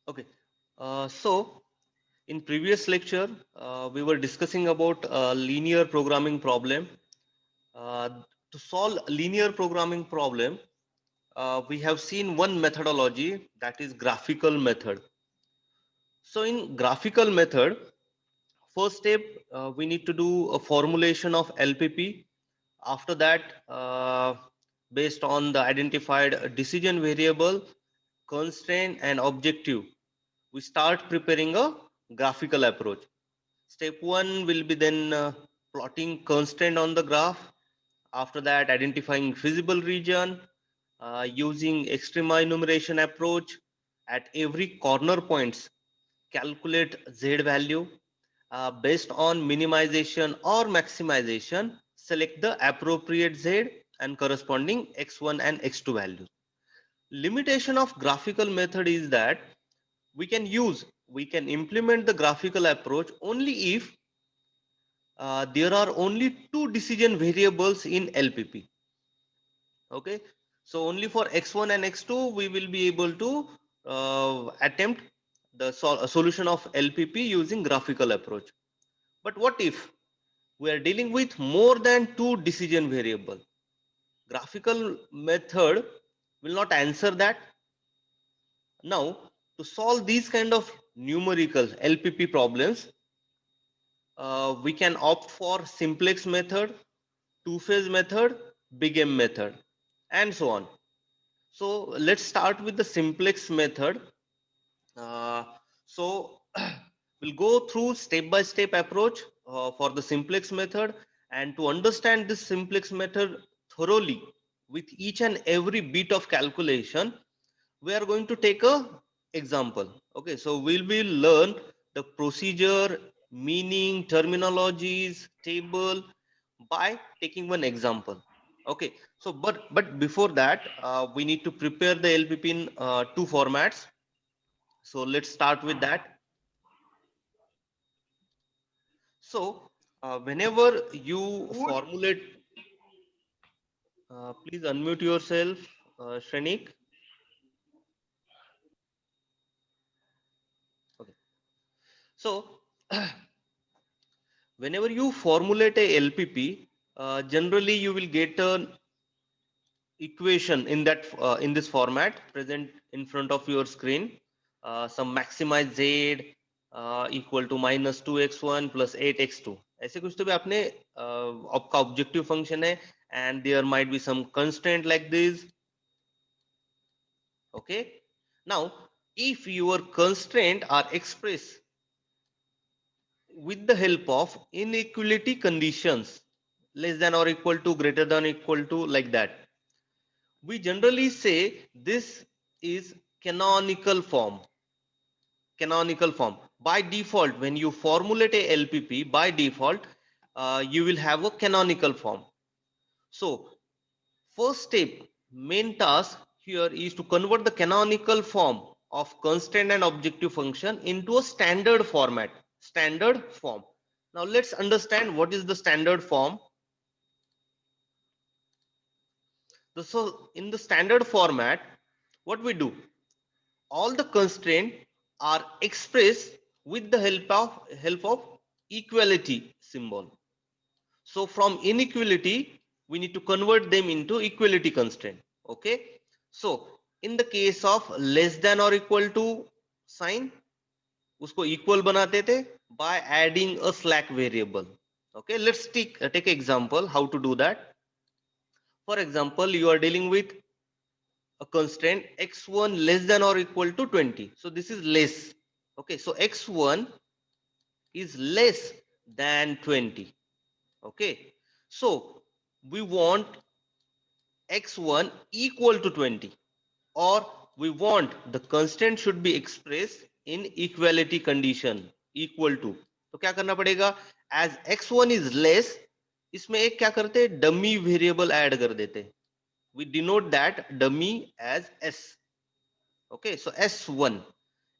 Okay. So in previous lecture, we were discussing about linear programming problem. Uh, to solve linear programming problem, we have seen one methodology, that is graphical method. So in graphical method, first step, we need to do a formulation of LPP. After that, based on the identified decision variable, constraint and objective, we start preparing a graphical approach. Step 1 will be then plotting constraint on the graph. After that, identifying feasible region, using extrema enumeration approach. At every corner points, calculate Z value. Based on minimization or maximization, select the appropriate Z and corresponding x1 and x2 values. Limitation of graphical method is that we can implement the graphical approach only if there are only two decision variables in LPP. Okay, so only for x1 and x2 we will be able to attempt the solution of LPP using graphical approach. But what if we are dealing with more than two decision variable? Graphical method will not answer that. Now, to solve these kind of numerical LPP problems, we can opt for simplex method, two-phase method, big M method, and so on. So let's start with the simplex method. Uh, so we'll go through step-by-step approach for the simplex method, and to understand this simplex method thoroughly with each and every bit of calculation, we are going to take a example. Okay, so we will learn the procedure, meaning, terminologies, table by taking one example. Okay, so but before that, we need to prepare the LPP in two formats. So let's start with that. So whenever you formulate, please unmute yourself, Shrenik. Okay. So whenever you formulate a LPP, generally you will get an equation in that in this format present in front of your screen. Some maximize z equal to minus 2x1 plus 8x2, ऐसे कुछ तो भी आपने आपका objective function है, and there might be some constraint like this. Okay, now if your constraint are expressed with the help of inequality conditions, less than or equal to, greater than or equal to, like that, we generally say this is canonical form. Canonical form. By default, when you formulate a LPP, by default, you will have a canonical form. So, first step, main task here is to convert the canonical form of constraint and objective function into a standard format. Standard form. Now, let's understand what is the standard form. So, in the standard format, what we do? All the constraints are expressed with the help of equality symbol. So from inequality, we need to convert them into equality constraint. Okay. So in the case of less than or equal to sign, उसको equal बनाते थे by adding a slack variable. Okay. Let's take example how to do that. For example, you are dealing with a constraint x1 less than or equal to 20. So this is less. Okay, so x1 is less than 20. Okay, so we want x1 equal to 20, or we want the constraint should be expressed in equality condition equal to. तो क्या करना पड़ेगा? As x1 is less, इसमें एक क्या करते, dummy variable add कर देते. We denote that dummy as s. Okay, so s1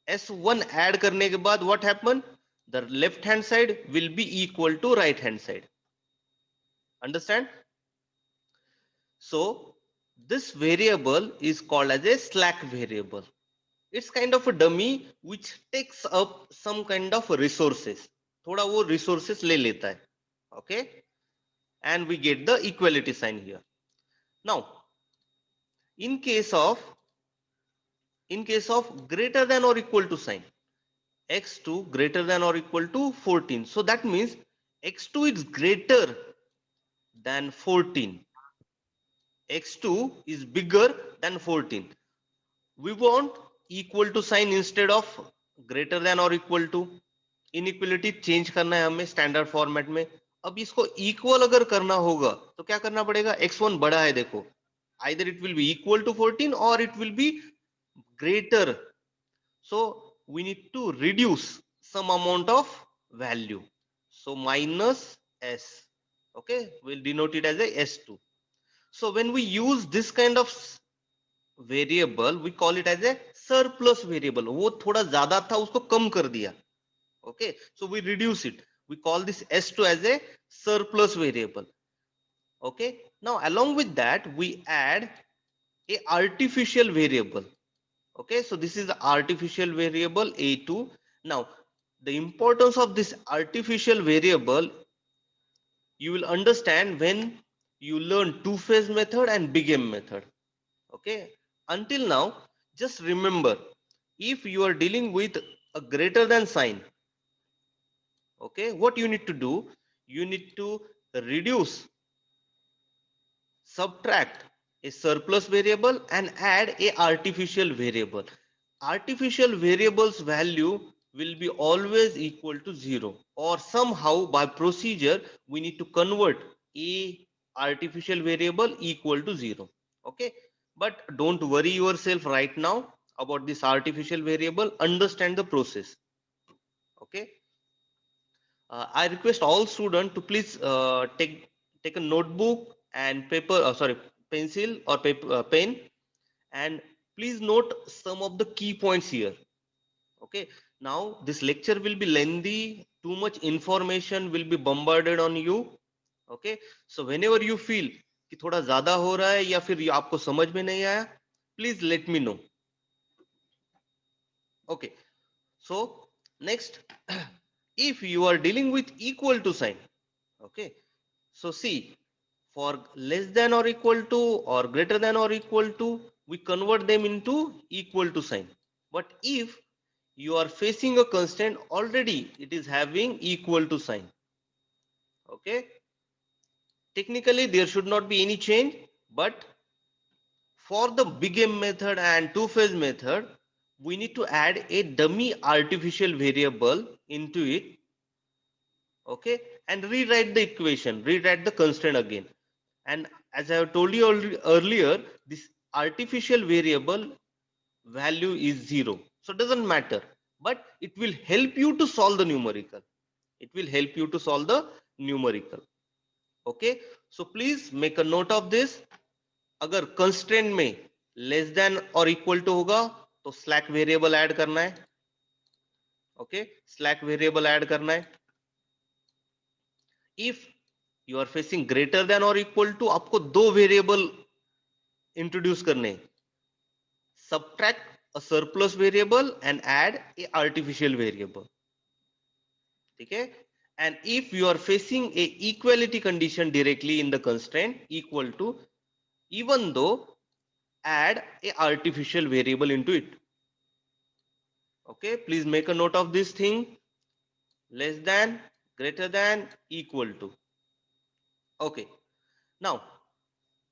add करने के बाद what happen? The left hand side will be equal to right hand side. Understand? So this variable is called as a slack variable. It's kind of a dummy which takes up some kind of resources. थोड़ा वो resources ले लेता है. Okay, and we get the equality sign here. Now, in case of greater than or equal to sign, x2 greater than or equal to 14. So that means x2 is greater than 14. x2 is bigger than 14. We want equal to sign instead of greater than or equal to. Inequality change करना है हमें standard format में. अब इसको equal अगर करना होगा तो क्या करना पड़ेगा? x1 बड़ा है, देखो, either it will be equal to 14 or it will be greater. So we need to reduce some amount of value. So minus s. Okay, we'll denote it as a s2. So when we use this kind of variable, we call it as a surplus variable. वो थोड़ा ज्यादा था, उसको कम कर दिया. Okay, so we reduce it. We call this s2 as a surplus variable. Okay, now along with that we add a artificial variable. Okay, so this is the artificial variable a2. Now the importance of this artificial variable you will understand when you learn two-phase method and big M method. Okay, until now just remember, if you are dealing with a greater than sign, okay, what you need to do, you need to reduce, subtract a surplus variable and add a artificial variable. Artificial variables value will be always equal to 0, or somehow by procedure we need to convert a artificial variable equal to 0. Okay, but don't worry yourself right now about this artificial variable, understand the process. Okay, I request all students to please take a notebook and paper, sorry, pencil or paper, pen, and please note some of the key points here. Okay, now this lecture will be lengthy, too much information will be bombarded on you. Okay, so whenever you feel कि थोड़ा ज्यादा हो रहा है या फिर आपको समझ में नहीं आया, please let me know. Okay, so next, if you are dealing with equal to sign, okay, so see, for less than or equal to or greater than or equal to, we convert them into equal to sign. But if you are facing a constant, already it is having equal to sign. Okay, technically there should not be any change, but for the big M method and two-phase method, we need to add a dummy artificial variable into it. Okay, and rewrite the equation, rewrite the constraint again. And as I have told you earlier, this artificial variable value is 0, so it doesn't matter, but it will help you to solve the numerical. It will help you to solve the numerical. Okay, so please make a note of this. अगर constraint में less than or equal to होगा तो slack variable add करना है. Okay, slack variable add करना है. If you are facing greater than or equal to, आपको दो variable introduce करने हैं. Subtract a surplus variable and add a artificial variable. Okay, and if you are facing a equality condition directly in the constraint equal to, even though, add a artificial variable into it. Okay, please make a note of this thing. Less than, greater than, equal to. Okay, now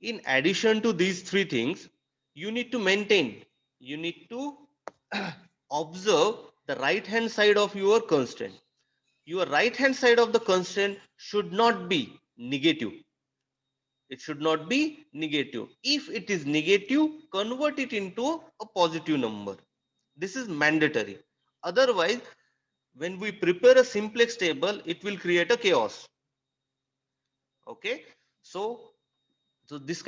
in addition to these three things, you need to maintain, you need to observe the right hand side of your constraint. Your right hand side of the constraint should not be negative. It should not be negative. If it is negative, convert it into a positive number. This is mandatory. Otherwise, when we prepare a simplex table, it will create a chaos. Okay, so this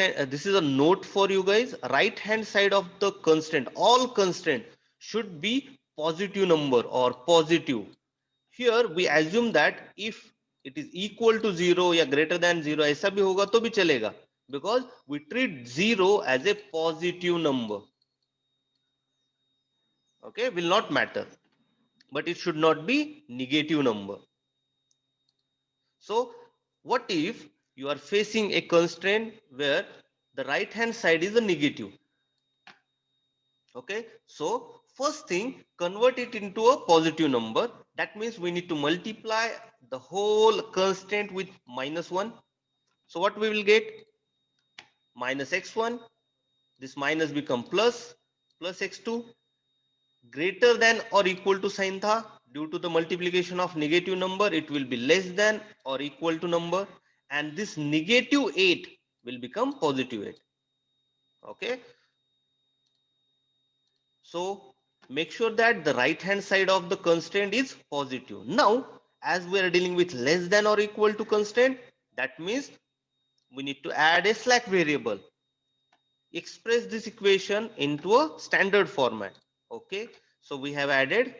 is a note for you guys. Right hand side of the constraint, all constraint should be positive number or positive. Here we assume that if it is equal to 0 या greater than 0 ऐसा भी होगा तो भी चलेगा, because we treat 0 as a positive number. okay, will not matter, but it should not be negative number. So what if you are facing a constraint where the right hand side is a negative? Okay, so first thing, convert it into a positive number. That means we need to multiply the whole constraint with -1. So what we will get? Minus x1, this minus become plus x2, greater than or equal to sign tha. Due to the multiplication of negative number, it will be less than or equal to number, and this -8 will become +8. Okay, so make sure that the right hand side of the constraint is positive. Now, as we are dealing with less than or equal to constraint, that means we need to add a slack variable. Express this equation into a standard format. Okay, so we have added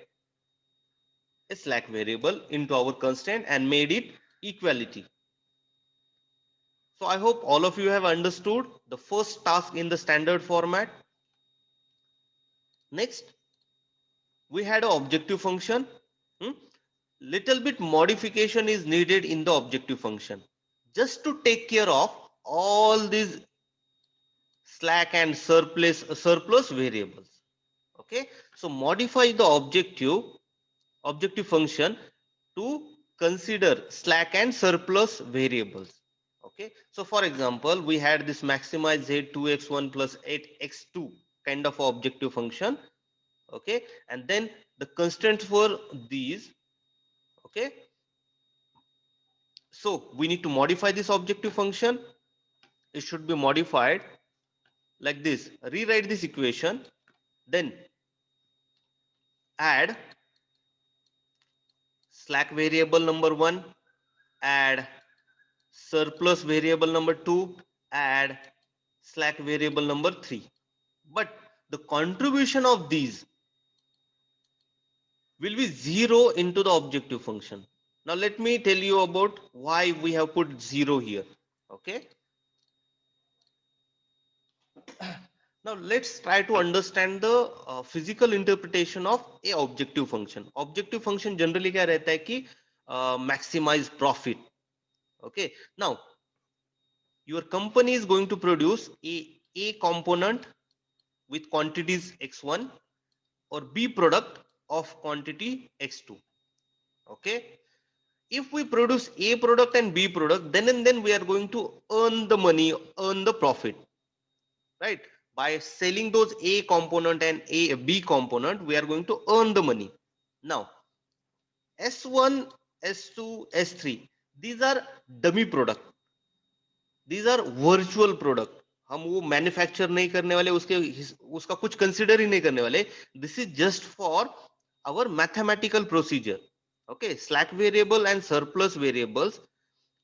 a slack variable into our constraint and made it equality. So I hope all of you have understood the first task in the standard format. Next, we had an objective function. Little bit modification is needed in the objective function just to take care of all these slack and surplus variables. Okay, so modify the objective function to consider slack and surplus variables. Okay, so for example, we had this maximize z2x1 plus 8x2 kind of objective function. Okay, and then the constraints for these. Okay, so we need to modify this objective function. It should be modified like this. Rewrite this equation, then add slack variable number 1, add surplus variable number 2, add slack variable number 3. But the contribution of these will be 0 into the objective function. Now let me tell you about why we have put 0 here. Okay, now let's try to understand the physical interpretation of a objective function. Objective function generally क्या रहता है कि maximize profit. Okay, now your company is going to produce a component with quantities x1 or b product of quantity x2. Okay, if we produce a product and b product, then and then we are going to earn the money, earn the profit, right? By selling those a component and a b component, we are going to earn the money. Now s1, s2, s3, these are dummy product, these are virtual product. हम वो manufacture नहीं करने वाले, उसका कुछ consider ही नहीं करने वाले. This is just for our mathematical procedure. Okay, slack variable and surplus variables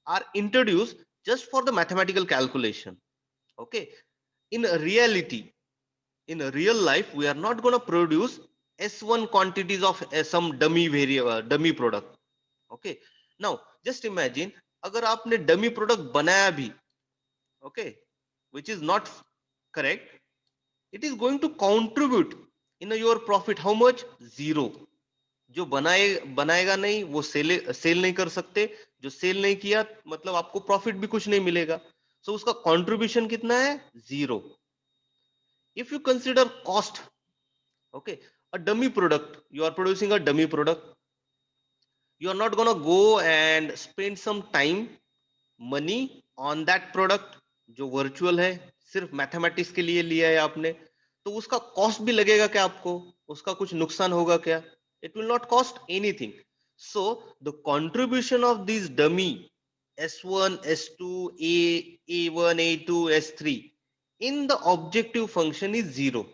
are introduced just for the mathematical calculation. Okay, in reality, in real life, we are not going to produce s1 quantities of some dummy variable, dummy product. Okay, now just imagine अगर आपने dummy product बनाया भी, okay, which is not correct, it is going to contribute in your profit how much? 0. जो बनाएगा नहीं वो cell नहीं कर सकते, जो सेल नहीं किया मतलब आपको प्रॉफिट भी कुछ नहीं मिलेगा. सो उसका कंट्रीब्यूशन कितना है? 0. If you consider cost, okay, a dummy product, you are producing a dummy product, you are not gonna go and spend some time, money on that product जो वर्चुअल है, सिर्फ मैथमेटिक्स के लिए लिया है आपने, तो उसका कॉस्ट भी लगेगा क्या आपको? उसका कुछ नुकसान होगा क्या? It will not cost anything. So the contribution of these dummy S1, S2, A1, A2, S3 in the objective function is 0.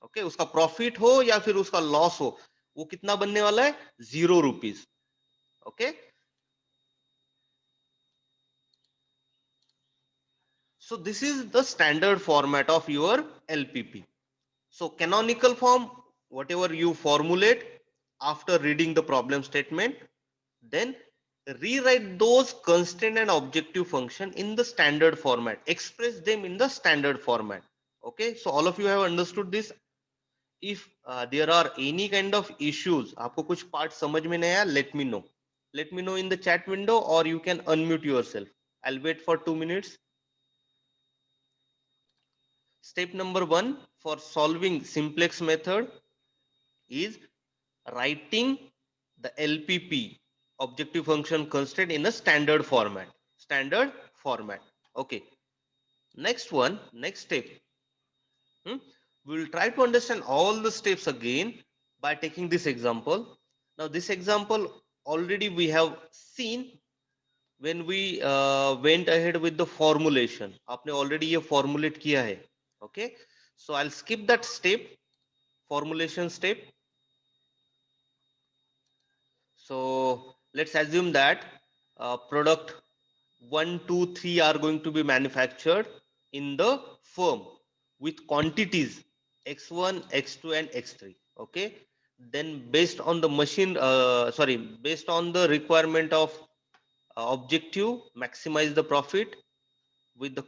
Okay, उसका प्रॉफिट हो या फिर उसका लॉस हो, वो कितना बनने वाला है? 0 rupees. Okay, so this is the standard format of your LPP. So canonical form, whatever you formulate after reading the problem statement, then rewrite those constraint and objective function in the standard format, express them in the standard format. Okay, so all of you have understood this. if there are any kind of issues, आपको कुछ part समझ में नहीं आया, let me know in the chat window, or you can unmute yourself. I'll wait for 2 minutes. Step number 1 for solving simplex method is writing the LPP, objective function constraint, in a standard format. Okay, next step, we will try to understand all the steps again by taking this example. Now this example already we have seen when we went ahead with the formulation. आपने already ये formulate किया है. Okay, so I'll skip that step, formulation step. So let's assume that product 1, 2, 3 are going to be manufactured in the firm with quantities x1, x2 and x3. Okay, then based on the machine based on the requirement of objective, maximize the profit with the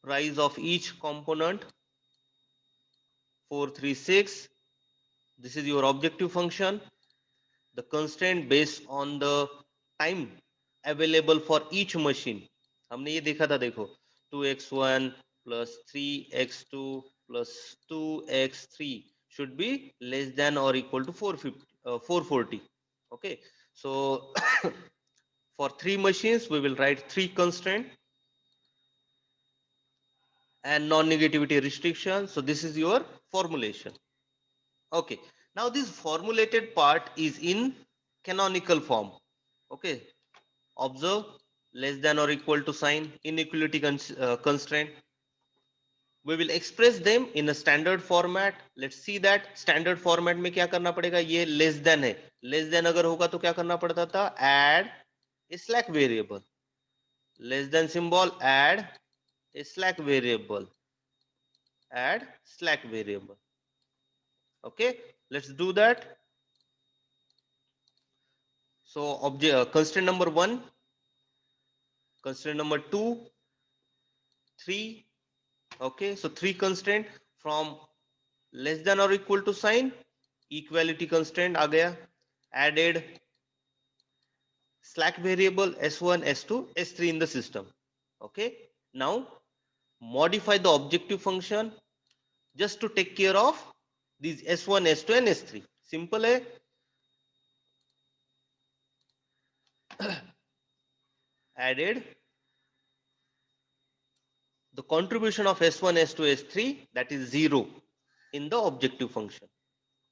price of each component 436. This is your objective function. The constraint based on the time available for each machine. हमने ये देखा था, देखो 2x1 plus 3x2 plus 2x3 should be less than or equal to 440. Okay, so for 3 machines we will write 3 constraint and non-negativity restriction. So this is your formulation. Okay, now this formulated part is in canonical form. Okay, observe, less than or equal to sign, inequality constraint. We will express them in a standard format. Let's see that standard format में क्या करना पड़ेगा. ये less than है, less than अगर होगा तो क्या करना पड़ता था, add a slack variable. Less than symbol, add a slack variable. Okay, let's do that. So constraint number 1, constraint number 2, 3. Okay, so 3 constraint. From less than or equal to sign, equality constraint आ गया, added slack variable s1, s2, s3 in the system. Okay, now modify the objective function just to take care of these s1, s2 and s3. Simple है. Added the contribution of s1, s2, s3, that is 0 in the objective function.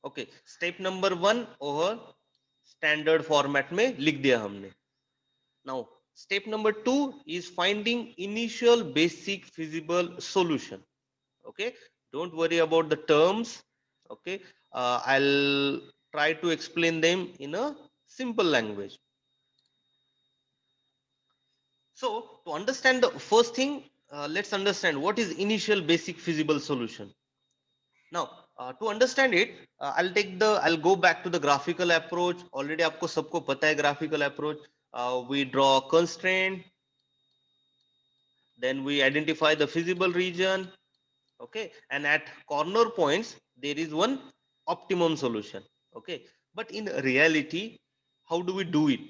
Okay, step number 1 over standard format में लिख दिया हमने. Now step number 2 is finding initial basic feasible solution. Okay, don't worry about the terms. Okay, I'll try to explain them in a simple language. So to understand the first thing, let's understand what is initial basic feasible solution. Now to understand it, I'll go back to the graphical approach. Already आपको सबको पता है graphical approach. We draw constraint, then we identify the feasible region. Okay, and at corner points there is one optimum solution. Okay, but in reality, how do we do it?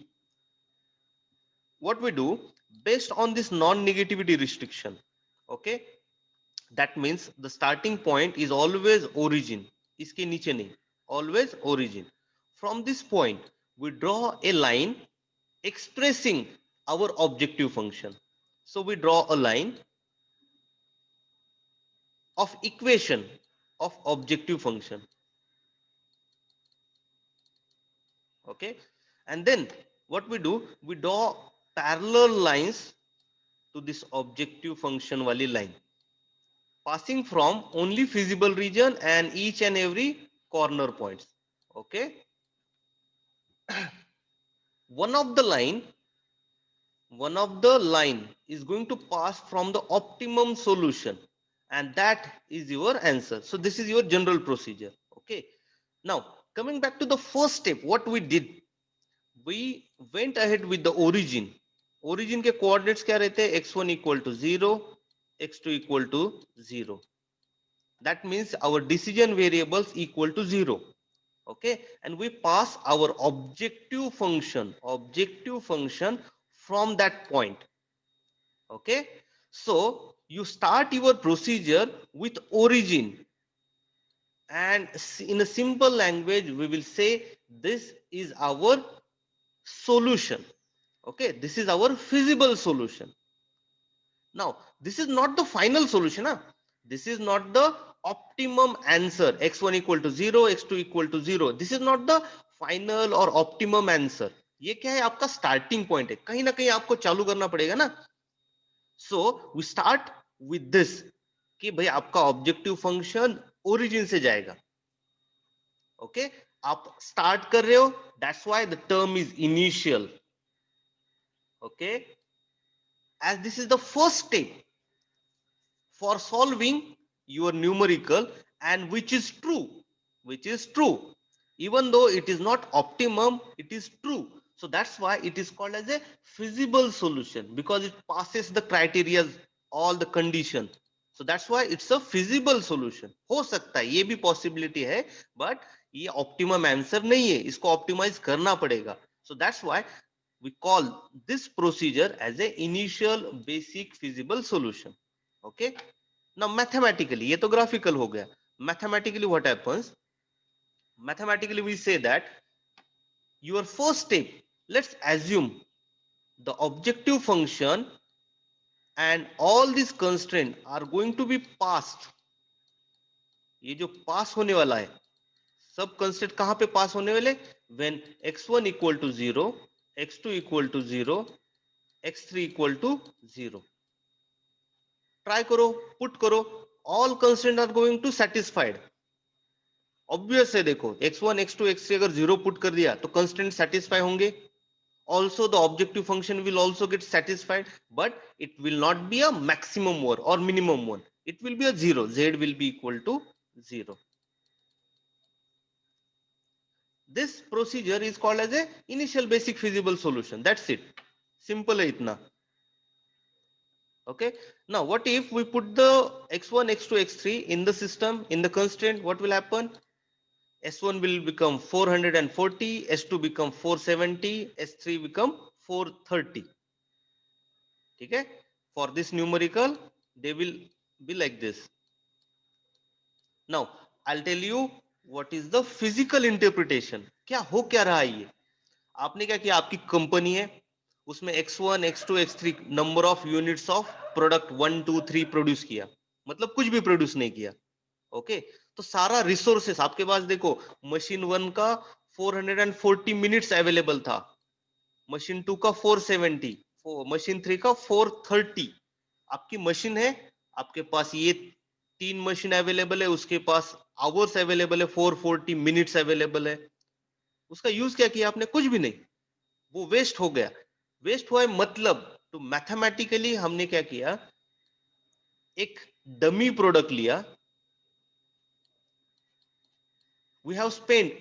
What we do, based on this non-negativity restriction. Okay, that means the starting point is always origin, इसके नीचे नहीं, always origin. From this point we draw a line expressing our objective function. So we draw a line of equation of objective function. Okay, and then what we do, we draw parallel lines to this objective function wali line, passing from only feasible region and each and every corner points. Okay, one of the line is going to pass from the optimum solution, and that is your answer. So this is your general procedure. Okay, now coming back to the first step, what we did, we went ahead with the origin. Origin के coordinates क्या रहते हैं, x1 equal to 0, x2 equal to 0. That means our decision variables equal to 0. Okay, and we pass our objective function from that point. Okay, so you start your procedure with origin, and in a simple language we will say this is our solution. Okay, this is our feasible solution. Now, this is not the final solution. Huh? This is not the optimum answer. X1 equal to 0, x2 equal to 0. This is not the final or optimum answer. ये क्या है? आपका starting point है. कहीं ना कहीं आपको चालू करना पड़ेगा ना. So we start with this कि भाई आपका objective function origin से जाएगा. Okay? आप start कर रहे हो. That's why the term is initial. Okay? As this is the first step for solving your numerical, and which is true, even though it is not optimum, it is true. So that's why it is called as a feasible solution, because it passes the criteria, all the conditions. So that's why it's a feasible solution. हो सकता है, ये भी possibility है, but ये optimum answer नहीं है, इसको optimize करना पड़ेगा. So that's why we call this procedure as a initial basic feasible solution. Okay, now mathematically, ये तो graphical हो गया. Mathematically what happens? Mathematically we say that your first step, let's assume the objective function and all these constraints are going to be passed. ये जो पास होने वाला है, सब कंस्ट्रेंट कहां पे पास होने वाले? When x1 equal to 0, x2 equal to 0, x3 equal to 0. Try करो, पुट करो, all constraint are going to satisfied. Obvious है, देखो x1 x2 x3 अगर 0 पुट कर दिया तो कंस्ट्रेंट सेटिस्फाई होंगे. Also the objective function will also get satisfied, but it will not be a maximum one or minimum one. It will be a 0. Z will be equal to 0. This procedure is called as a initial basic feasible solution. That's it. Simple है इतना. Okay, now what if we put the x1 x2 x3 in the system, in the constraint? What will happen? S1 will become 440, S2 become 470, S3 become 430. Okay, for this numerical they will be like this. Now I'll tell you what is the physical interpretation. क्या हो क्या रहा है ये? आपने क्या किया, आपकी कंपनी है, उसमें x1 x2 x3 number of units of product 1 2 3 produce किया, मतलब कुछ भी प्रोड्यूस नहीं किया. ओके, तो सारा रिसोर्सेस आपके पास, देखो मशीन 1 का 440 मिनट्स अवेलेबल था, मशीन 2 का 470, मशीन 3 का 430. आपकी मशीन है, आपके पास ये 3 मशीन अवेलेबल है, उसके पास आवर्स अवेलेबल है, 440 मिनट्स अवेलेबल है. उसका यूज क्या किया आपने? कुछ भी नहीं, वो वेस्ट हो गया. वेस्ट हुआ है मतलब, तो मैथमेटिकली हमने क्या किया, एक डमी प्रोडक्ट लिया. We have spent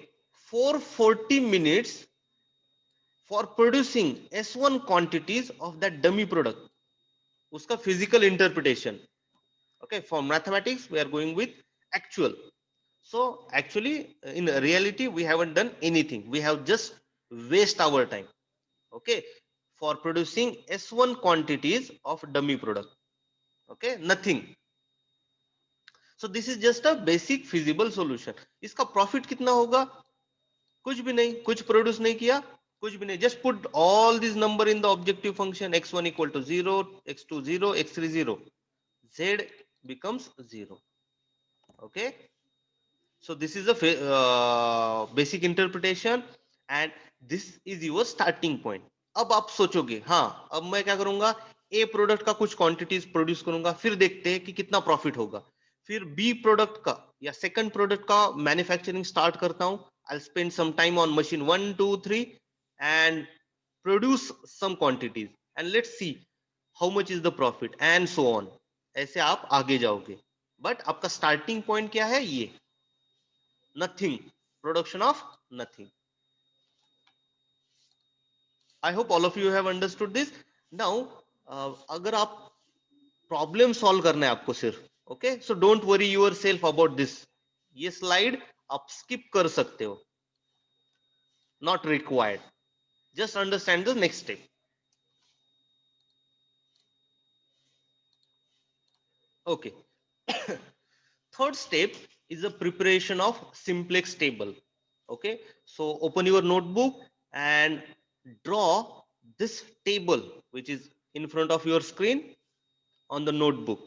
440 minutes for producing S1 quantities of that dummy product. Uska physical interpretation. Okay, for mathematics we are going with actual. So actually in reality we haven't done anything. We have just waste our time. Okay, for producing S1 quantities of dummy product. Okay, nothing. So this is just a basic feasible solution. इसका profit कितना होगा? कुछ भी नहीं, कुछ produce नहीं किया, कुछ भी नहीं. Just put all this number in the objective function. x1 equal to 0, x2 0, x3 0. Z becomes 0. Okay, so this is a basic interpretation and this is your starting point. अब आप सोचोगे, हाँ अब मैं क्या करूंगा, ए प्रोडक्ट का कुछ क्वांटिटीज प्रोड्यूस करूंगा, फिर देखते हैं कि कितना प्रॉफिट होगा. फिर बी प्रोडक्ट का या सेकंड प्रोडक्ट का मैन्युफैक्चरिंग स्टार्ट करता हूं. I'll spend some time on machine 1 2 3 and produce some quantities and let's see how much is the profit and so on. ऐसे आप आगे जाओगे, बट आपका स्टार्टिंग पॉइंट क्या है? ये nothing, production of nothing. I hope all of you have understood this. Now अगर आप प्रॉब्लम सॉल्व करना है आपको सिर्फ, Okay, so don't worry yourself about this. ये slide आप skip कर सकते हो, not required. Just understand the next step. Okay. Third step is the preparation of simplex table. Okay, so open your notebook and draw this table which is in front of your screen on the notebook.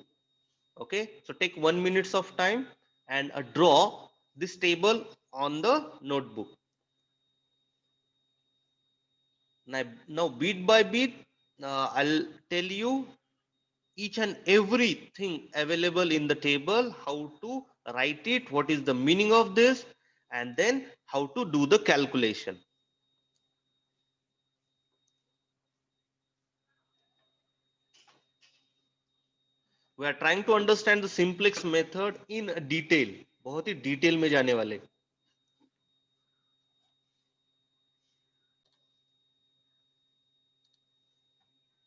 Okay, so take 1 minute of time and draw this table on the notebook. Now beat by beat, I'll tell you each and everything available in the table, how to write it, what is the meaning of this, and then how to do the calculation. We are trying to understand the simplex method in detail. बहुत ही detail में जाने वाले.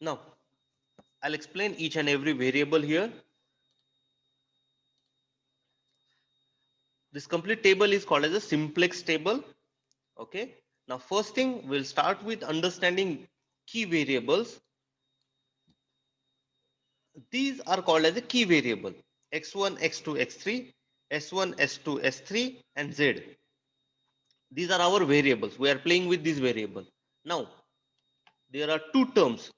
Now I'll explain each and every variable here. This complete table is called as a simplex table. Okay, now first thing we'll start with understanding key variables. These are called as a key variable: x1, x2, x3, s1, s2, s3, and z. These are our variables. We are playing with these variables. Now there are two terms: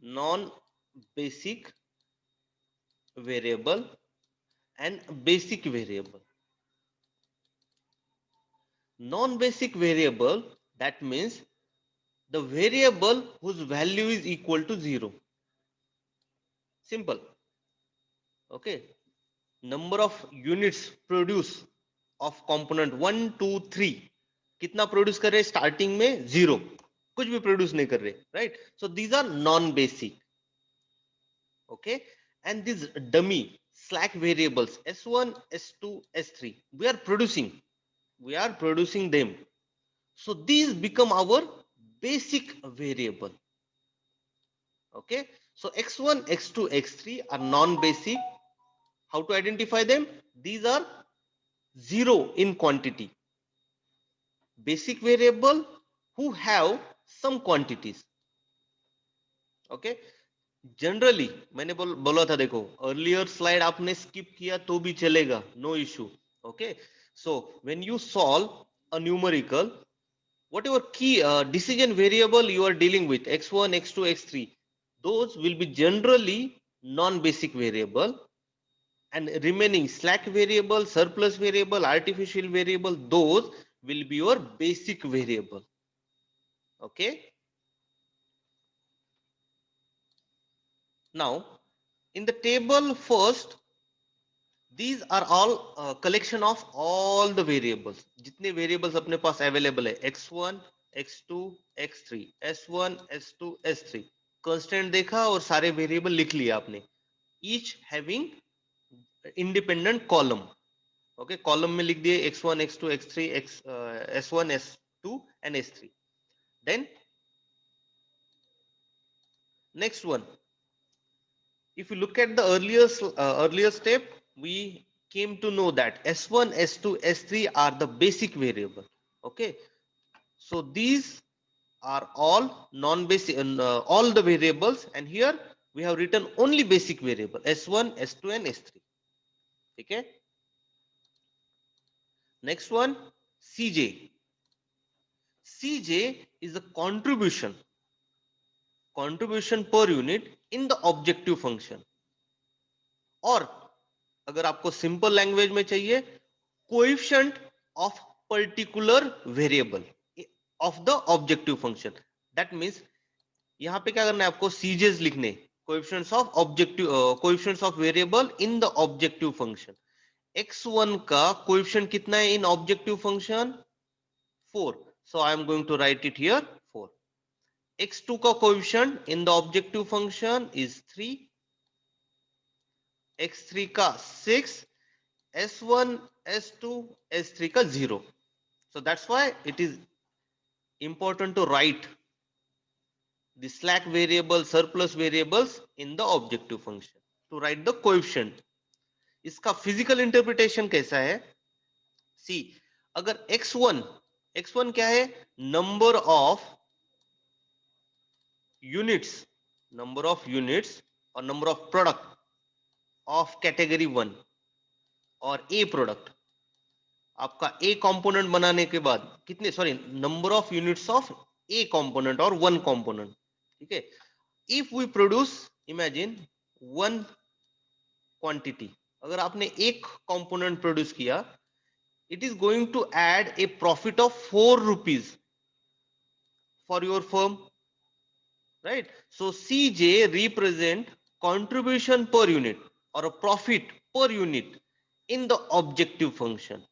non-basic variable and basic variable. Non-basic variable, that means the variable whose value is equal to 0. Simple. Okay, number of units produce of component 1 2 3 कितना produce कर रहे हैं? Starting में 0, कुछ भी produce नहीं कर रहे, right? So these are non basic. Okay, and these dummy slack variables s1, s2, s3, we are producing them. So these become our basic variable. Okay, so x1, x2, x3 are non-basic. How to identify them? These are 0 in quantity. Basic variable who have some quantities. Okay, generally मैंने बोला था, देखो earlier slide आपने skip किया तो भी चलेगा, no issue. Okay, so when you solve a numerical, whatever key decision variable you are dealing with, x1, x2, x3, those will be generally non-basic variable, and remaining slack variable, surplus variable, artificial variable, those will be your basic variable. Okay, now in the table first, these are all collection of all the variables. जितने variables अपने पास available है, x1, x2, x3, s1, s2, s3, constant देखा और सारे variable लिख लिया आपने, each having independent column. Okay, column में लिख दिए x1, x2, x3, s1, s2 and s3. Then next one, if you look at the earlier step, we came to know that s1, s2, s3 are the basic variable. Okay, so these are all non-basic, all the variables, and here we have written only basic variable s1, s2 and s3. Okay, next one, cj. Cj is a contribution per unit in the objective function, और अगर आपको simple language में चाहिए, coefficient of particular variable of the objective function. That means यहां पे क्या करना है आपको? सीजेस लिखने, coefficients of objective, coefficients of variable in the objective function. x1 का कोएफिशिएंट कितना है in objective function? 4. So I am going to write it here 4. x2 का coefficient in the objective function is 3, x3 का 6, s1, s2, s3 का 0. So that's why it is important to write the slack variable, surplus variables in the objective function. to write the coefficient. इसका physical interpretation कैसा है? सी, अगर x1 क्या है? Number of units और number of product of category 1 और ए product. आपका ए component बनाने के बाद कितने, sorry, number of units of a component और वन कंपोनेंट. ठीक है. If we produce, imagine, one quantity, अगर आपने एक कंपोनेंट प्रोड्यूस किया, it is going to add a profit of 4 rupees for your firm, right? So CJ represent contribution per unit or a profit per unit in the objective function.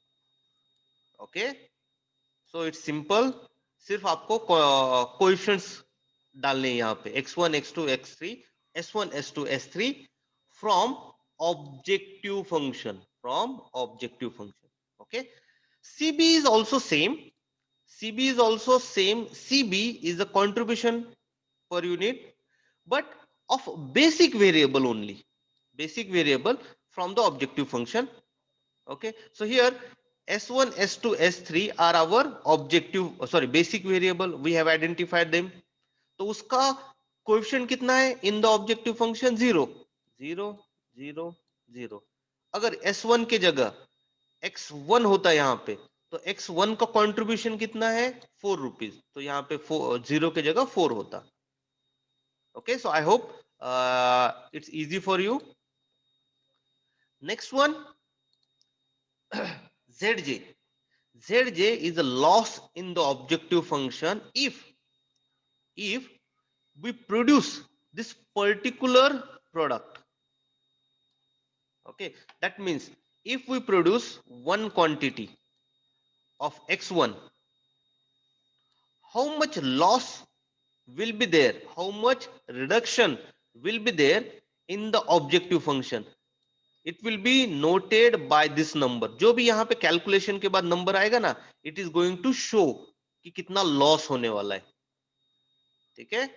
Okay, so it's simple. सिर्फ आपको coefficients डालने हैं यहाँ पे, x1 x2 x3 s1 s2 s3 from objective function. Okay, CB is also same. CB is the contribution per unit, but of basic variable only. Basic variable from the objective function. Okay, so here S1, S2, S3 are our objective, basic variable. We have identified them. तो उसका coefficient कितना है इन the objective function? 0 0 0 0. अगर S1 के जगह x1 होता है यहाँ पे, तो x1 का कंट्रीब्यूशन कितना है? 4 रुपीज. तो यहाँ पे 0 के जगह 4 होता. Okay, so I hope it's easy for you. Next one, zj. Zj is a loss in the objective function if we produce this particular product. Okay, that means if we produce one quantity of x1, how much loss will be there, how much reduction will be there in the objective function? It will be noted by this number. जो भी यहाँ पे calculation के बाद number आएगा ना, it is going to show कि कितना लॉस होने वाला है. ठीक है.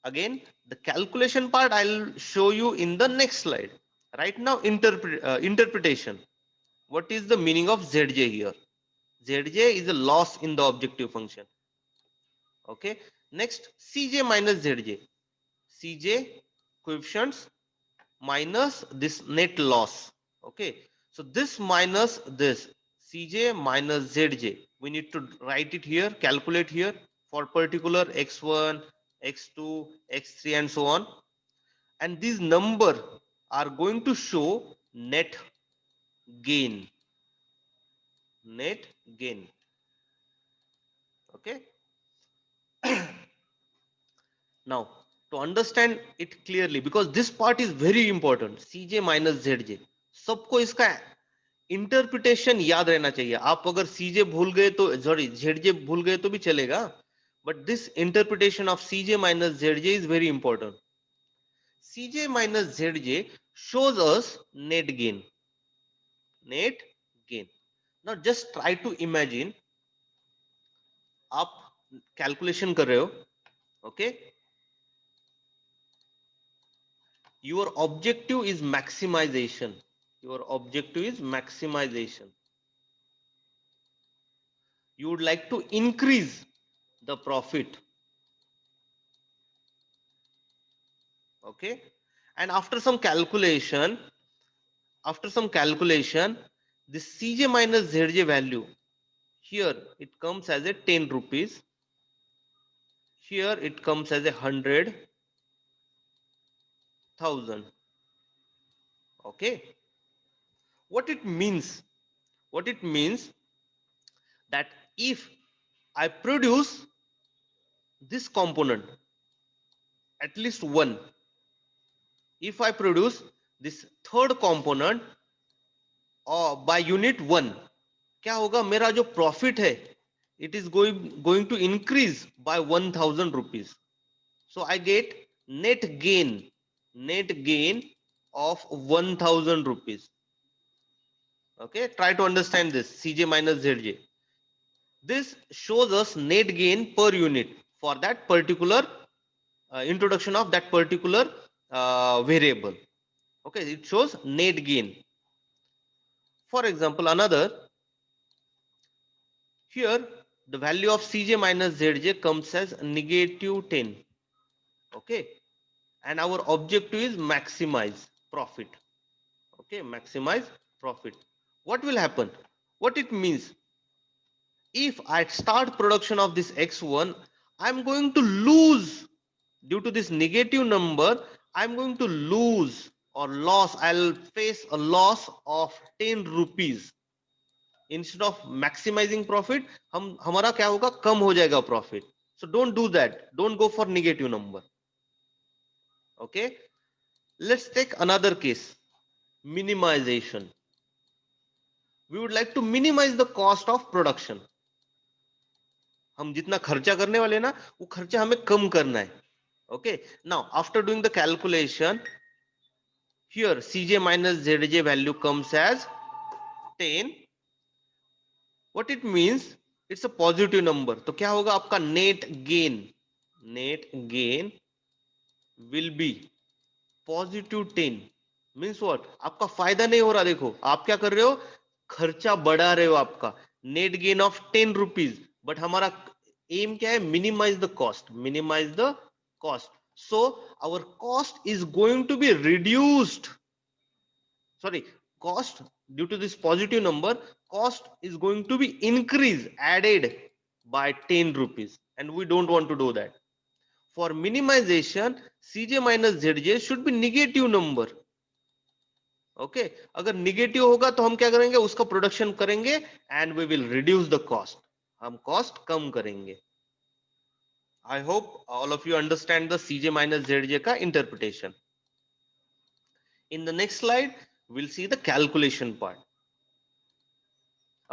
Again, the calculation part I'll show you in the next slide. Right now, interpretation. What is the meaning of Zj here? Zj is a loss in the objective function. Okay. Next, Cj minus Zj. Cj coefficients minus this net loss. Okay. So this minus this, Cj minus Zj. We need to write it here, calculate here for particular x1, x2, x3 and so on. And these number are going to show net gain. Okay. Now, to understand it clearly, because this part is very important, Cj minus Zj, सबको इसका interpretation याद रहना चाहिए. आप अगर Cj भूल गए तो, सॉरी, Zj भूल गए तो भी चलेगा, but this interpretation of Cj minus Zj is very important. Cj minus Zj shows us net gain. Now just try to imagine, आप कैलकुलेशन कर रहे हो. Okay, your objective is maximization. You would like to increase the profit. Okay, and after some calculation, this Cj minus Zj value, here it comes as a 10 rupees, here it comes as a 100,000. Okay, what it means that if I produce this component, at least one, if I produce this third component by unit 1, क्या होगा? मेरा जो profit है, it is going to increase by 1000 rupees. So I get net gain of 1000 rupees. Okay, try to understand this. Cj minus Zj, this shows us net gain per unit for that particular introduction of that particular variable. Okay, it shows net gain. For example, another, here the value of Cj minus Zj comes as negative 10. Okay, and our objective is maximize profit. Okay, maximize profit. What will happen? What it means? If I start production of this X1, I'm going to lose due to this negative number. I'm going to lose or loss. I'll face a loss of 10 rupees. Instead of maximizing profit, हम हमारा क्या होगा, कम हो जाएगा profit. So don't do that. Don't go for negative number. Okay. Let's take another case. Minimization. We would like to minimize the cost of production. हम जितना खर्चा करने वाले ना, वो खर्चा हमें कम करना है. Okay, now after doing the calculation, here Cj minus Zj value comes as 10. What it means? It's a positive number. तो क्या होगा आपका net gain? Net gain will be positive 10. Means what? आपका फायदा नहीं हो रहा. देखो आप क्या कर रहे हो, खर्चा बढ़ा रहे हो आपका. Net gain of 10 rupees. But हमारा एम क्या है? Minimize the cost. Minimize the cost. So our cost is going to be reduced. Sorry, cost, due to this positive number, cost is going to be increased, added by 10 rupees, and we don't want to do that. For minimization, Cj minus Zj should be negative number. Okay अगर negative होगा तो हम क्या करेंगे, उसका production करेंगे and we will reduce the cost. हम cost कम करेंगे. I hope all of you understand the Cj minus Zj का interpretation. In the next slide we'll see the calculation part.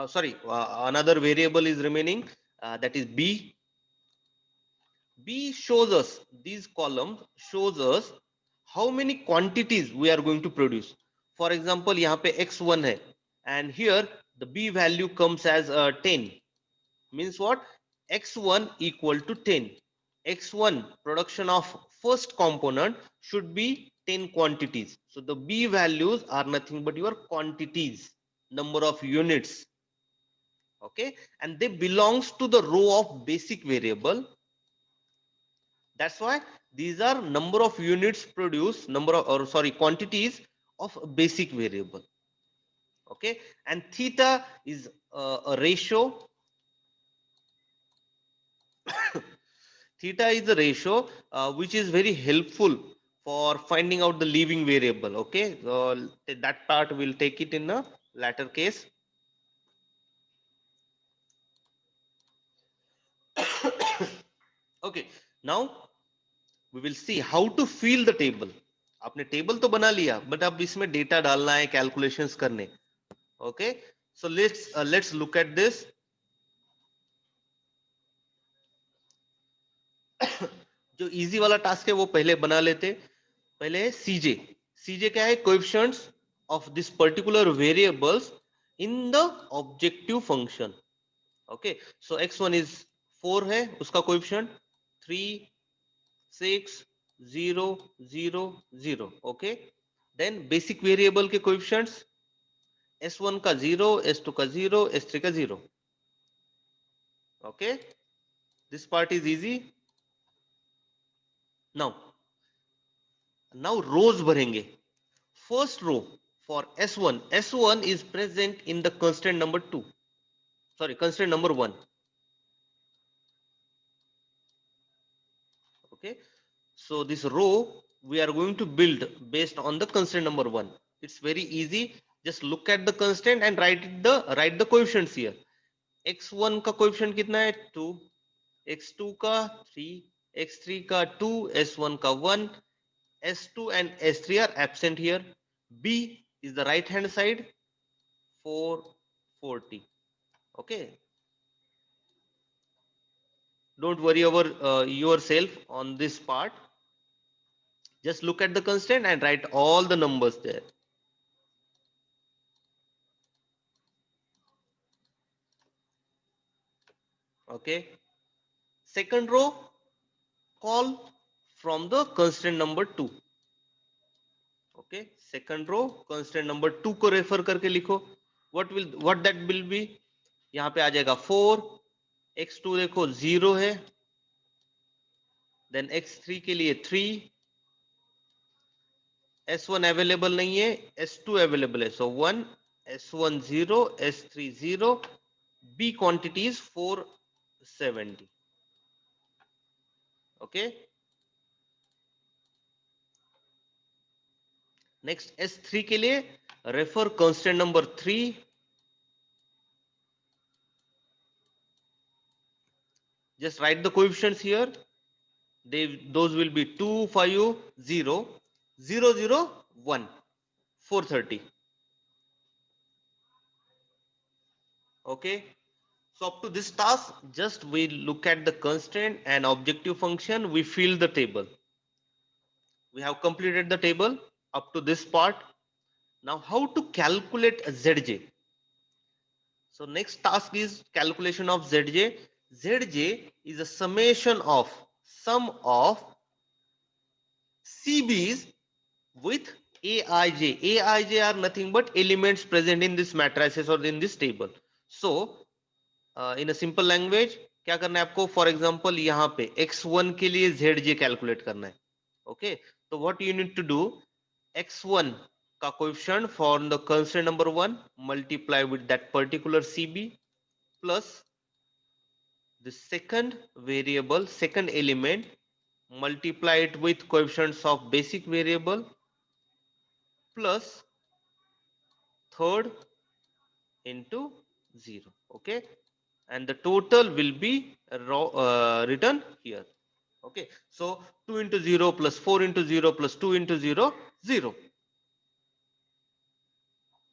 Sorry, another variable is remaining, that is b. B shows us, these columns shows us how many quantities we are going to produce. For example, यहाँ पे x1 है and here the b value comes as 10. Means what? x1 equal to 10. x1 production of first component should be 10 quantities. So the b values are nothing but your quantities, number of units. Okay, and they belongs to the row of basic variable. That's why these are number of units produced, number of, or sorry, quantities of basic variable. Okay, and theta is a ratio. Theta is a ratio which is very helpful for finding out the leaving variable. Okay, that part we'll take it in a later case. Okay, now we will see how to fill the table. आपने table तो बना लिया, but अब इसमें data डालना है, calculations करने. Okay, so let's look at this. जो इजी वाला टास्क है वो पहले बना लेते. पहले सीजे. सीजे क्या है? Coefficients of this particular variables in the objective function. Okay, so x1 is 4 है, उसका coefficient 3, 6, 0, 0, 0. Okay, then basic variable के कोएफिशिएंट्स s1 का 0, s2 का 0, s3 का 0. Okay, this part is easy. now rows भरेंगे. First row for s1, s1 is present in the constraint number 2, sorry, constraint number 1. Okay, so this row we are going to build based on the constraint number 1. It's very easy. Just look at the constraint and write the coefficients here. x1 का coefficient कितना है? 2, x2 का 3, x3 का 2, s1 का 1, s2 and s3 are absent here. b is the right hand side, 440. Okay, don't worry over yourself on this part. Just look at the constraint and write all the numbers there. Okay, second row, call from the constraint number 2. Okay, second row constant number 2 को refer करके लिखो. What that will be? यहाँ पे आ जाएगा 4. x2 देखो 0 है. Then x3 के लिए 3. S1 अवेलेबल नहीं है, S2 अवेलेबल है. सो 1, S1 0, S3 0. B quantity is 470. Okay. Next S3 के लिए refer constant number 3. Just write the coefficients here. Those will be 2, 5, 0, 0, 0, 1, 430. Okay. So up to this task, just we look at the constraint and objective function. We fill the table. We have completed the table up to this part. Now how to calculate ZJ? So next task is calculation of ZJ. ZJ is a summation of sum of CBs with AIJ. AIJ are nothing but elements present in this matrices or in this table. So in a simple language क्या करना है आपको? For example यहाँ पे x1 के लिए zj calculate करना है. ओके, तो what you need to do, x1 का coefficient for the constraint number 1 multiply with that particular cb plus the second variable, second element, multiply it with coefficients of basic variable plus third into 0. Okay, and the total will be written here. Okay, so 2 into 0 plus 4 into 0 plus 2 into 0, 0.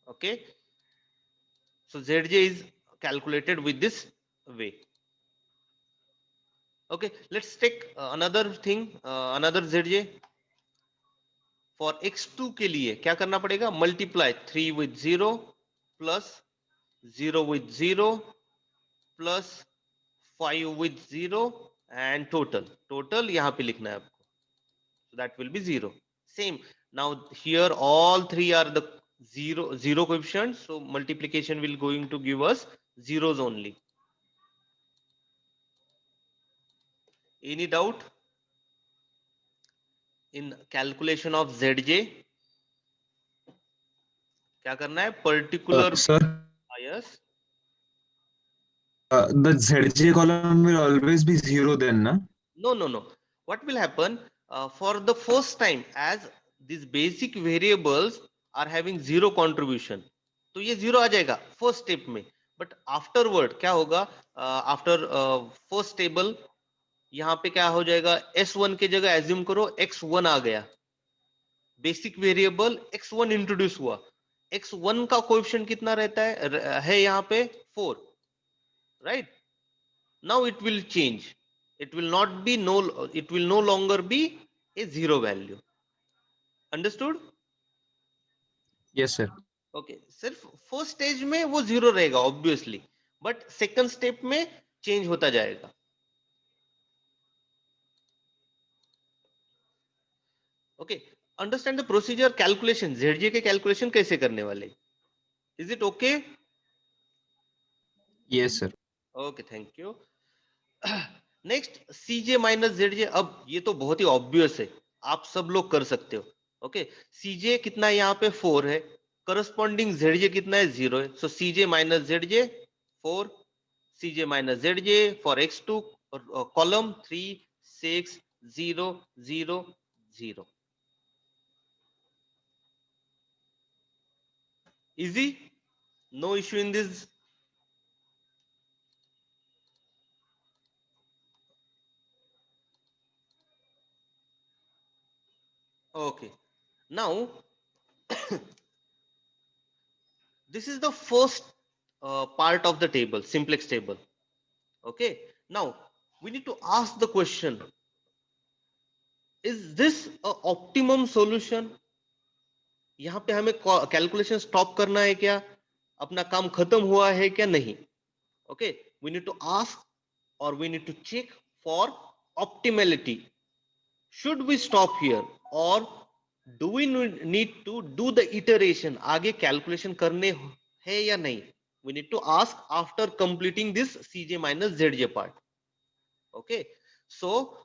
Okay, so zj is calculated with this way. Okay, let's take another thing, another zj. For x2 के लिए क्या करना पड़ेगा? Multiply 3 with 0 plus 0 with 0 plus 5 with 0 and total यहाँ पे लिखना है आपको. So that will be 0. Same. Now here all three are the zero coefficients. So multiplication will going to give us zeros only. Any doubt in calculation of zj? क्या करना है? Particular Sir, bias. the ZJ column will always be 0 then, na? No. What will happen for the first time, as these basic variables are having zero contribution, तो ये zero आ जाएगा first step में. But afterward क्या होगा? After first table यहाँ पे क्या हो जाएगा? S1 की जगह एज्यूम करो x1 आ गया, बेसिक वेरिएबल x1 इंट्रोड्यूस हुआ. x1 का कोएफिशिएंट कितना रहता है यहाँ पे 4, right? Now it will change. It will no longer be a zero value. Understood? Yes, sir. Okay. सिर्फ फर्स्ट स्टेज में वो जीरो रहेगा ऑब्वियसली, बट सेकंड स्टेप में चेंज होता जाएगा. Okay, understand the procedure. Calculation ZJ के calculation कैसे करने वाले? Is it okay? Yes, sir. Okay, thank you. Next CJ minus ZJ. अब ये तो बहुत ही ऑब्वियस है, आप सब लोग कर सकते हो. ओके, सीजे कितना है यहाँ पे? 4 है. करस्पॉन्डिंग जेडजे कितना है? 0 है. So CJ minus ZJ 4, CJ minus ZJ for x2 column 3, 6, 0, 0, 0. Easy, no issue in this. Okay, now this is the first part of the table, simplex table. Okay, now we need to ask the question, is this a optimum solution? यहाँ पे हमें calculation stop करना है क्या? अपना काम खत्म हुआ है क्या? नहीं. Okay, we need to ask और we need to check for optimality. Should we stop here or do we need to do the iteration, आगे कैलकुलेशन करने है या नहीं? We need to ask after completing this Cj minus Zj part. Okay, so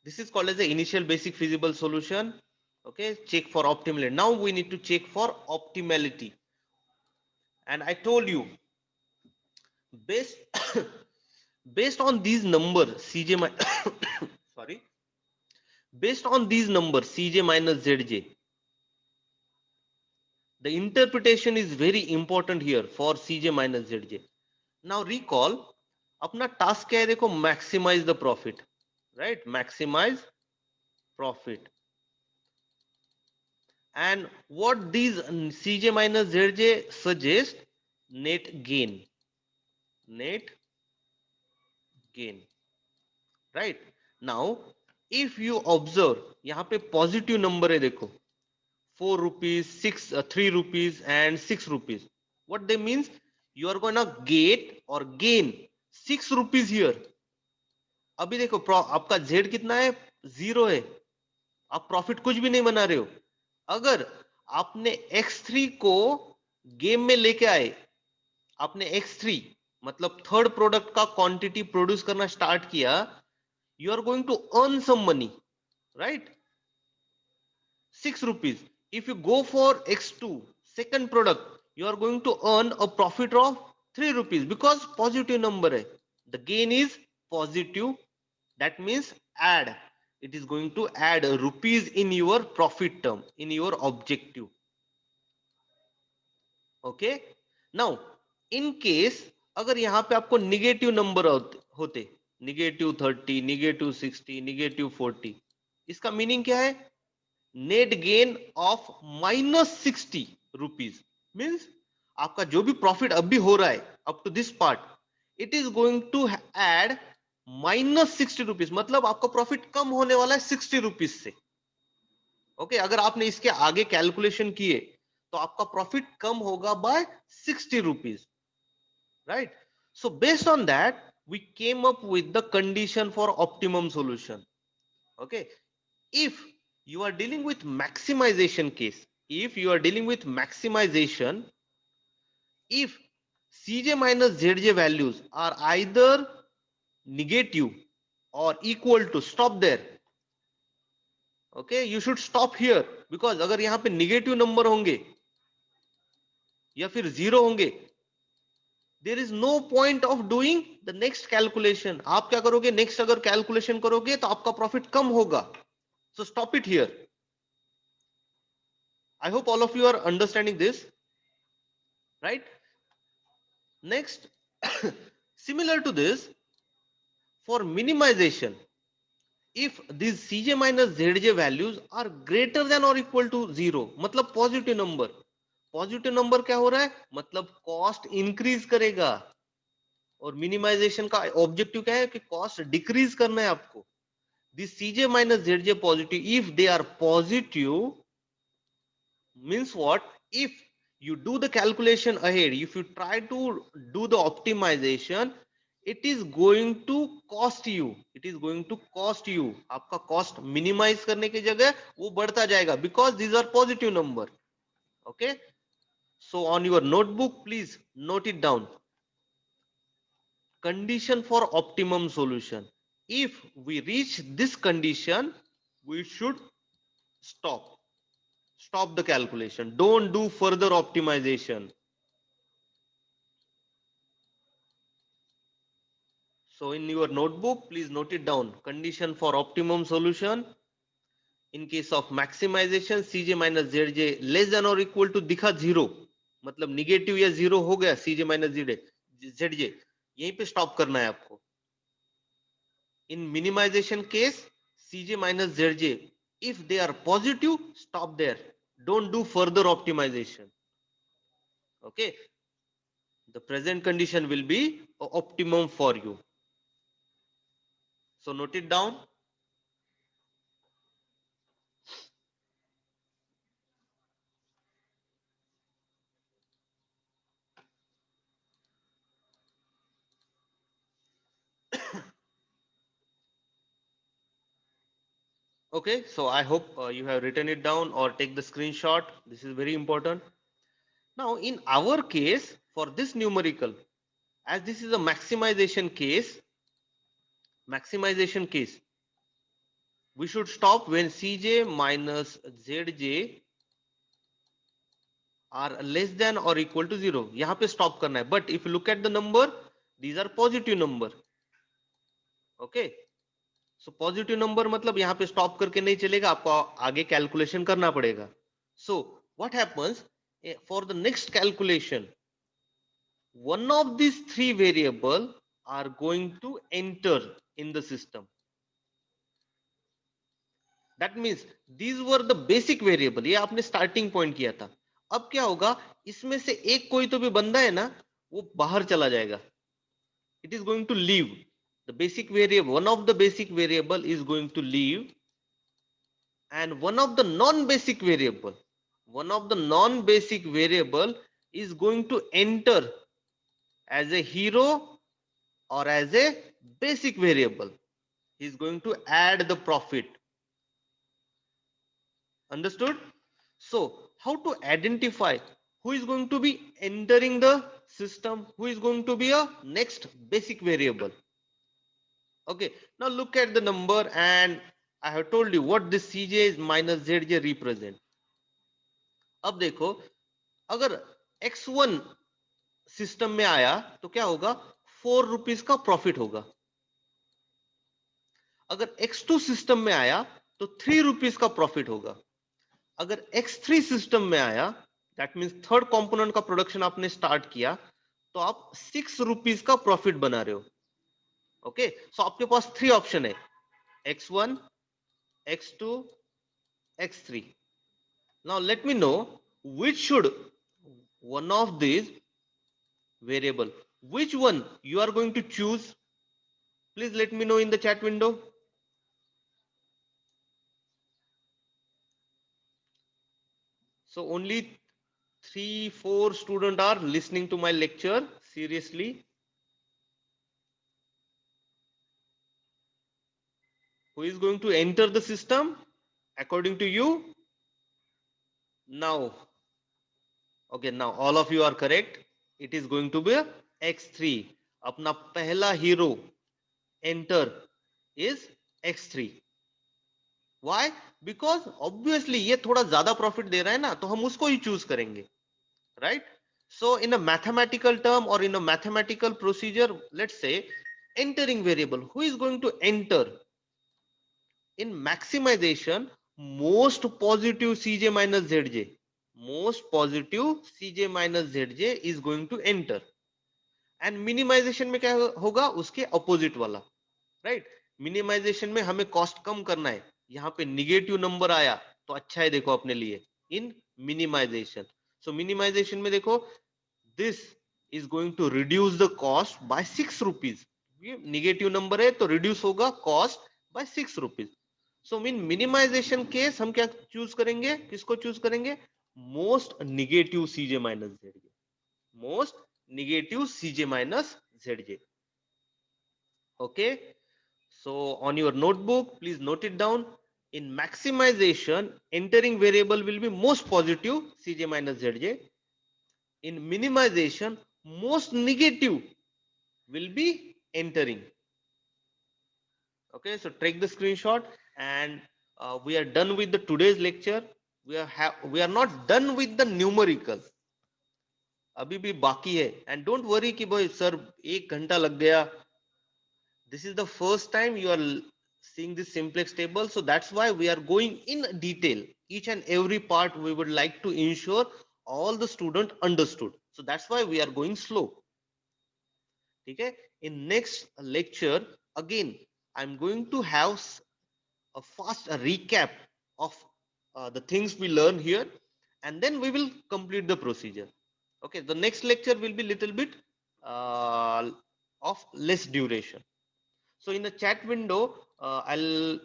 this is called as the initial basic feasible solution. Okay, check for optimality. Now we need to check for optimality. And I told you, based based on these numbers, Cj sorry, based on these numbers Cj minus Zj, the interpretation is very important here for Cj minus Zj. Now recall, अपना task क्या है? देखो, maximize the profit, right? Maximize profit. And what these Cj minus Zj suggest? Net gain. Net gain. Right? Now, if you observe, यहाँ पे positive number है देखो, 4 rupees, 3 rupees and 6 rupees. What they means? You are gonna get or gain 6 rupees here. अभी देखो आपका Z कितना है? 0 है. आप प्रॉफिट कुछ भी नहीं बना रहे हो. अगर आपने X3 को गेम में लेके आए, आपने X3 मतलब थर्ड प्रोडक्ट का क्वांटिटी प्रोड्यूस करना स्टार्ट किया, you are going to earn some money, right? 6 rupees. If you go for X2 second product, you are going to earn a profit of 3 rupees because positive number hai. The gain is positive. That means add. It is going to add rupees in your profit term, in your objective. Okay. Now, in case अगर यहाँ पे आपको negative number होते, -30, -60, -40, इसका meaning क्या है? Net gain of -60 rupees. Means आपका जो भी प्रॉफिट अभी हो रहा है up to this part, it is going to add -60 rupees. मतलब आपका प्रॉफिट कम होने वाला है 60 रुपीज से. ओके, अगर आपने इसके आगे कैलकुलेशन किए तो आपका प्रॉफिट कम होगा by 60 rupees, right? So based on that we came up with the condition for optimum solution. Okay, if you are dealing with maximization case, if you are dealing with maximization, if Cj minus Zj values are either negative or equal to, stop there. Okay, you should stop here because अगर यहाँ पे negative number होंगे या फिर zero होंगे, there is no point of doing the next calculation. आप क्या करोगे? next अगर calculation करोगे तो आपका profit कम होगा. So stop it here. I hope all of you are understanding this, right? Next, similar to this, for minimization, if these Cj minus Zj values are greater than or equal to 0, मतलब positive number. Positive number क्या हो रहा है? मतलब cost increase करेगा. और minimisation का objective क्या है? कि कॉस्ट डिक्रीज करना है आपको. This Cj minus Zj positive, if they are positive, means what? If you do the calculation ahead, if you try to do the optimization, it is going to cost you, it is going to cost you. आपका cost minimize करने की जगह वो बढ़ता जाएगा because these are positive number. Okay, so on your notebook please note it down. Condition for optimum solution. If we reach this condition, we should stop the calculation. Don't do further optimization. So in your notebook, please note it down. Condition for optimum solution. In case of maximization, Cj minus Zj less than or equal to दिखा 0, मतलब negative या 0 हो गया Cj minus Zj, यहीं पे stop करना है आपको. In minimization case, Cj minus Zj, if they are positive, stop there. Don't do further optimization. Okay. The present condition will be optimum for you. So note it down. Okay, so I hope you have written it down or take the screenshot. This is very important. Now, in our case, for this numerical, as this is a maximization case, we should stop when Cj minus Zj are less than or equal to 0. यहाँ पे stop करना है. But if you look at the number, these are positive number. Okay. So positive number मतलब यहाँ पे stop करके नहीं चलेगा, आपको आगे calculation करना पड़ेगा. So what happens for the next calculation? One of these three variable are going to enter in the system. That means these were the basic variable. ये आपने starting point किया था. अब क्या होगा, इसमें से एक कोई तो भी बंदा है ना, वो बाहर चला जाएगा. It is going to leave. The basic variable, one of the basic variable is going to leave, and one of the non-basic variable is going to enter as a hero or as a basic variable. He is going to add the profit. Understood? So how to identify who is going to be entering the system, who is going to be a next basic variable? Okay, now look at the number, and I have told you what this Cj is minus Zj represent. अब देखो, अगर x1 system में आया तो क्या होगा, 4 rupees का profit होगा. अगर x2 सिस्टम में आया तो 3 रुपीज का प्रॉफिट होगा. अगर x3 सिस्टम में आया, दैट मीन्स थर्ड कंपोनेंट का प्रोडक्शन आपने स्टार्ट किया, तो आप 6 रुपीज का प्रॉफिट बना रहे हो. ओके, सो आपके पास 3 ऑप्शन है, x1, x2, x3. Now let me know which should one of these variable, which one you are going to choose. Please let me know in the chat window. So only 3-4 students are listening to my lecture seriously. Who is going to enter the system according to you? Now, okay, now all of you are correct. It is going to be a x3. अपना पहला hero enter is x3. Why? Because obviously ये थोड़ा ज्यादा profit दे रहा है ना, तो हम उसको ही चूज करेंगे, right? So in a mathematical term or in a mathematical procedure, let's say entering variable, who is going to enter? In maximization, most positive Cj minus Zj, most positive Cj minus Zj is going to enter. And minimization में क्या होगा, उसके opposite वाला, right? Minimisation में हमें cost कम करना है, यहाँ पे निगेटिव नंबर आया तो अच्छा है, देखो अपने लिए इन मिनिमाइजेशन. सो मिनिमाइजेशन में देखो, this is going to reduce the cost by 6 rupees. Negative number है तो रिड्यूस होगा cost by 6 rupees. So mean minimization case हम क्या चूज करेंगे, किसको चूज करेंगे, most negative CJ minus ZJ, most negative CJ minus ZJ. Okay, so on your notebook, please note it down. In maximization, entering variable will be most positive Cj minus Zj. In minimization, most negative will be entering. Okay, so take the screenshot, and we are done with the today's lecture. We are not done with the numerical. अभी भी बाकी है, and don't worry कि भाई sir 1 घंटा लग गया. This is the first time you are seeing this simplex table, so that's why we are going in detail. Each and every part we would like to ensure all the student understood, so that's why we are going slow. Okay, in next lecture again I'm going to have a fast recap of the things we learn here, and then we will complete the procedure. Okay, the next lecture will be little bit of less duration. So in the chat window, I'll